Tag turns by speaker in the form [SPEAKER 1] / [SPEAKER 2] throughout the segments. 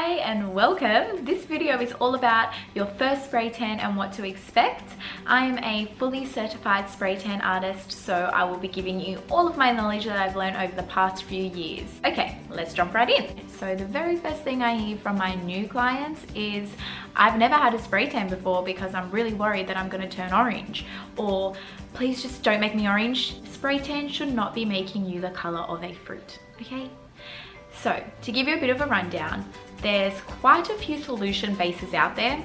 [SPEAKER 1] Hi and welcome. This video is all about your first spray tan and what to expect. I am a fully certified spray tan artist, so I will be giving you all of my knowledge that I've learned over the past few years. Okay, let's jump right in. So the very first thing I hear from my new clients is, I've never had a spray tan before because I'm really worried that I'm going to turn orange, or please just don't make me orange. Spray tan should not be making you the color of a fruit, okay? So to give you a bit of a rundown, there's quite a few solution bases out there,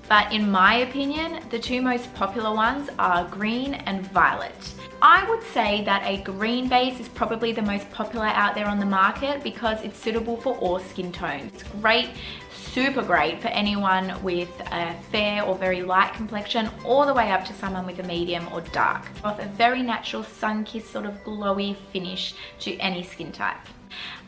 [SPEAKER 1] but in my opinion, the two most popular ones are green and violet. I would say that a green base is probably the most popular out there on the market because it's suitable for all skin tones. It's great, super great for anyone with a fair or very light complexion, all the way up to someone with a medium or dark. Off a very natural sun-kissed sort of glowy finish to any skin type.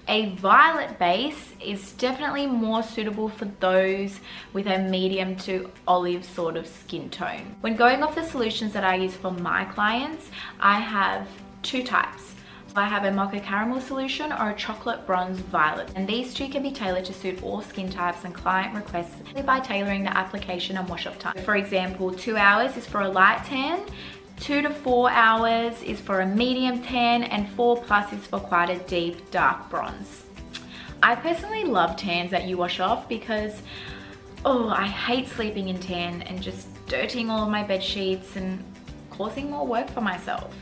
[SPEAKER 1] A violet base is definitely more suitable for those with a medium to olive sort of skin tone. When going off the solutions that I use for my clients, I have two types. I have a mocha caramel solution or a chocolate bronze violet, and these two can be tailored to suit all skin types and client requests by tailoring the application and wash off time. For example, 2 hours is for a light tan, 2 to 4 hours is for a medium tan, and 4+ is for quite a deep dark bronze. I personally love tans that you wash off because, I hate sleeping in tan and just dirtying all of my bed sheets and causing more work for myself.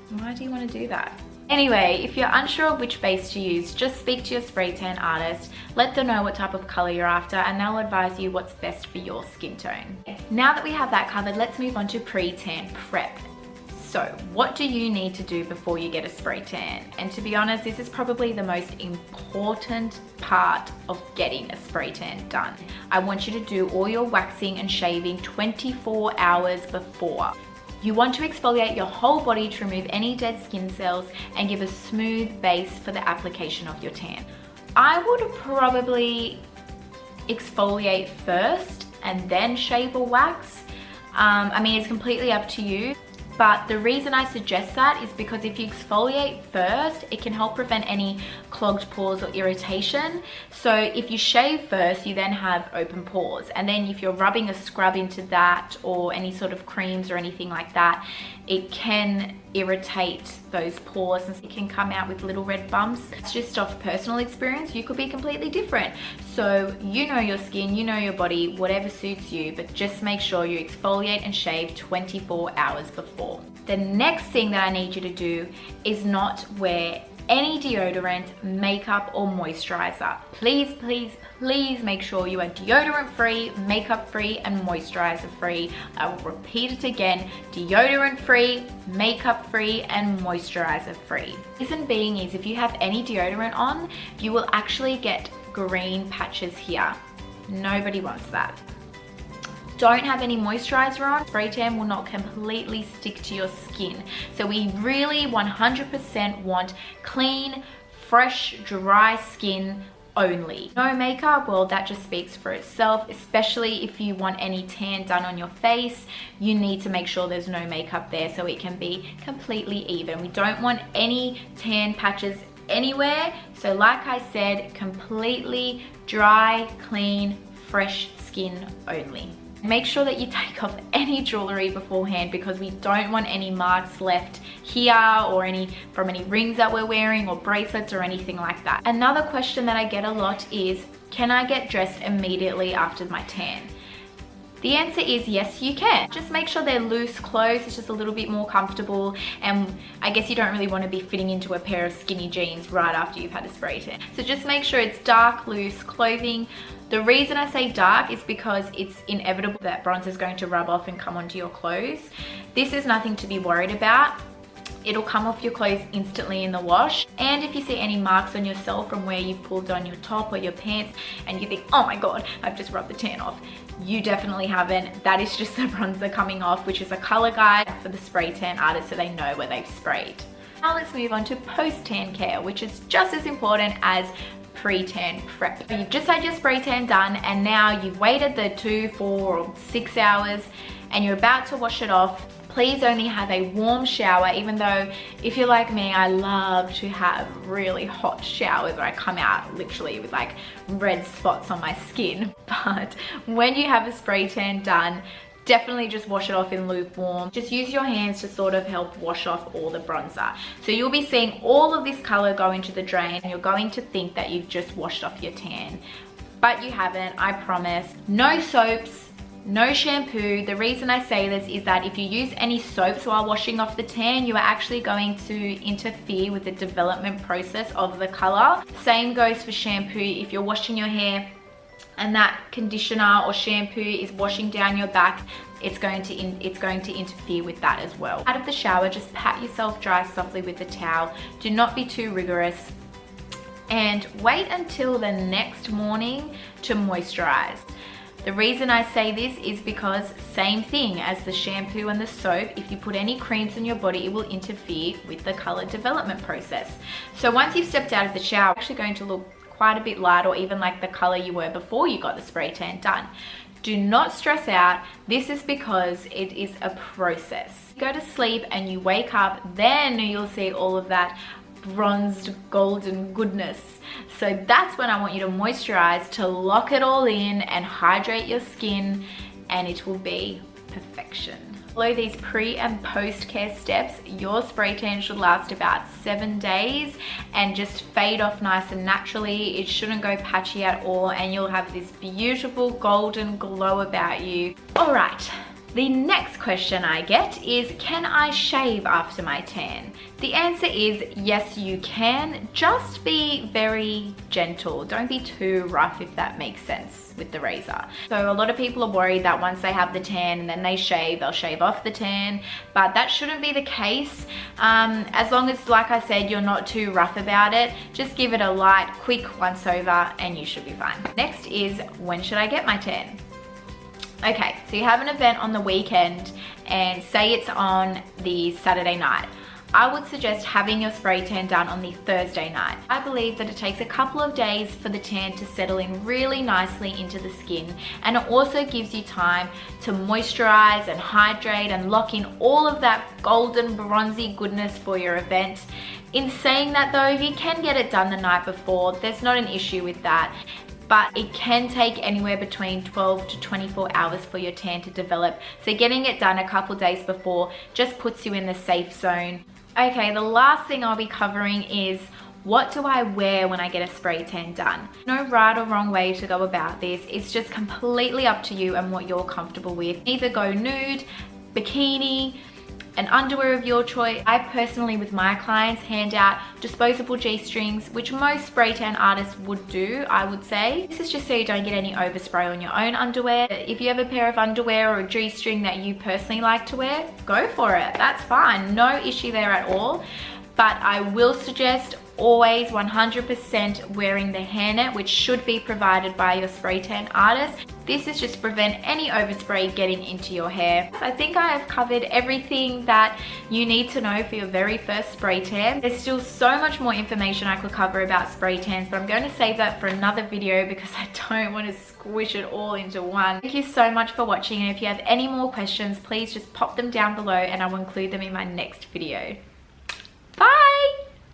[SPEAKER 1] Why do you want to do that? Anyway, if you're unsure of which base to use, just speak to your spray tan artist, let them know what type of color you're after, and they'll advise you what's best for your skin tone. Now that we have that covered, let's move on to pre-tan prep. So what do you need to do before you get a spray tan? And to be honest, this is probably the most important part of getting a spray tan done. I want you to do all your waxing and shaving 24 hours before. You want to exfoliate your whole body to remove any dead skin cells and give a smooth base for the application of your tan. I would probably exfoliate first and then shave or wax. It's completely up to you. But the reason I suggest that is because if you exfoliate first, it can help prevent any clogged pores or irritation. So if you shave first, you then have open pores. And then if you're rubbing a scrub into that or any sort of creams or anything like that, it can irritate those pores and it can come out with little red bumps. It's just off personal experience. You could be completely different. So you know your skin, you know your body, whatever suits you, but just make sure you exfoliate and shave 24 hours before. The next thing that I need you to do is not wear any deodorant, makeup, or moisturizer. Please, please, please make sure you are deodorant free, makeup free, and moisturizer free. I will repeat it again: deodorant free, makeup free, and moisturizer free. Reason being is if you have any deodorant on, you will actually get green patches here. Nobody wants that. Don't have any moisturizer on, spray tan will not completely stick to your skin. So we really 100% want clean, fresh, dry skin only. No makeup, well, that just speaks for itself, especially if you want any tan done on your face. You need to make sure there's no makeup there so it can be completely even. We don't want any tan patches anywhere. So like I said, completely dry, clean, fresh skin only. Make sure that you take off any jewelry beforehand because we don't want any marks left here or from any rings that we're wearing or bracelets or anything like that. Another question that I get a lot is, can I get dressed immediately after my tan? The answer is yes, you can. Just make sure they're loose clothes. It's just a little bit more comfortable, and I guess you don't really want to be fitting into a pair of skinny jeans right after you've had a spray tan. So just make sure it's dark, loose clothing. The reason I say dark is because it's inevitable that bronze is going to rub off and come onto your clothes. This is nothing to be worried about. It'll come off your clothes instantly in the wash. And if you see any marks on yourself from where you pulled on your top or your pants and you think, oh my God, I've just rubbed the tan off, you definitely haven't. That is just the bronzer coming off, which is a color guide for the spray tan artist so they know where they've sprayed. Now let's move on to post-tan care, which is just as important as pre-tan prep. You've just had your spray tan done and now you've waited the 2, 4, or 6 hours and you're about to wash it off. Please only have a warm shower, even though if you're like me, I love to have really hot showers where I come out literally with like red spots on my skin. But when you have a spray tan done, definitely just wash it off in lukewarm. Just use your hands to sort of help wash off all the bronzer. So you'll be seeing all of this color go into the drain and you're going to think that you've just washed off your tan. But you haven't, I promise. No soaps, no shampoo. The reason I say this is that if you use any soaps while washing off the tan, you are actually going to interfere with the development process of the color. Same goes for shampoo. If you're washing your hair and that conditioner or shampoo is washing down your back, it's going to interfere with that as well. Out of the shower, just pat yourself dry softly with the towel. Do not be too rigorous. And wait until the next morning to moisturize. The reason I say this is because same thing as the shampoo and the soap, if you put any creams on your body, it will interfere with the color development process. So once you've stepped out of the shower, it's actually going to look quite a bit light, or even like the color you were before you got the spray tan done. Do not stress out. This is because it is a process. You go to sleep and you wake up, then you'll see all of that bronzed golden goodness. So that's when I want you to moisturize to lock it all in and hydrate your skin, and it will be perfection. Follow these pre and post care steps. Your spray tan should last about 7 days and just fade off nice and naturally. It shouldn't go patchy at all, and you'll have this beautiful golden glow about you. All right. The next question I get is, can I shave after my tan? The answer is yes, you can. Just be very gentle. Don't be too rough, if that makes sense, with the razor. So a lot of people are worried that once they have the tan and then they shave, they'll shave off the tan, but that shouldn't be the case. As long as, like I said, you're not too rough about it, just give it a light, quick once over and you should be fine. Next is, when should I get my tan? Okay, so you have an event on the weekend and say it's on the Saturday night. I would suggest having your spray tan done on the Thursday night. I believe that it takes a couple of days for the tan to settle in really nicely into the skin, and it also gives you time to moisturize and hydrate and lock in all of that golden bronzy goodness for your event. In saying that though, if you can get it done the night before, there's not an issue with that. But it can take anywhere between 12 to 24 hours for your tan to develop. So getting it done a couple days before just puts you in the safe zone. Okay, the last thing I'll be covering is, what do I wear when I get a spray tan done? No right or wrong way to go about this. It's just completely up to you and what you're comfortable with. Either go nude, bikini, an underwear of your choice. I personally, with my clients, hand out disposable G-strings, which most spray tan artists would do, I would say. This is just so you don't get any overspray on your own underwear. If you have a pair of underwear or a G-string that you personally like to wear, go for it. That's fine. No issue there at all. But I will suggest always 100% wearing the hairnet, which should be provided by your spray tan artist. This is just to prevent any overspray getting into your hair. I think I have covered everything that you need to know for your very first spray tan. There's still so much more information I could cover about spray tans, but I'm going to save that for another video because I don't want to squish it all into one. Thank you so much for watching, and if you have any more questions, please just pop them down below and I will include them in my next video. Bye!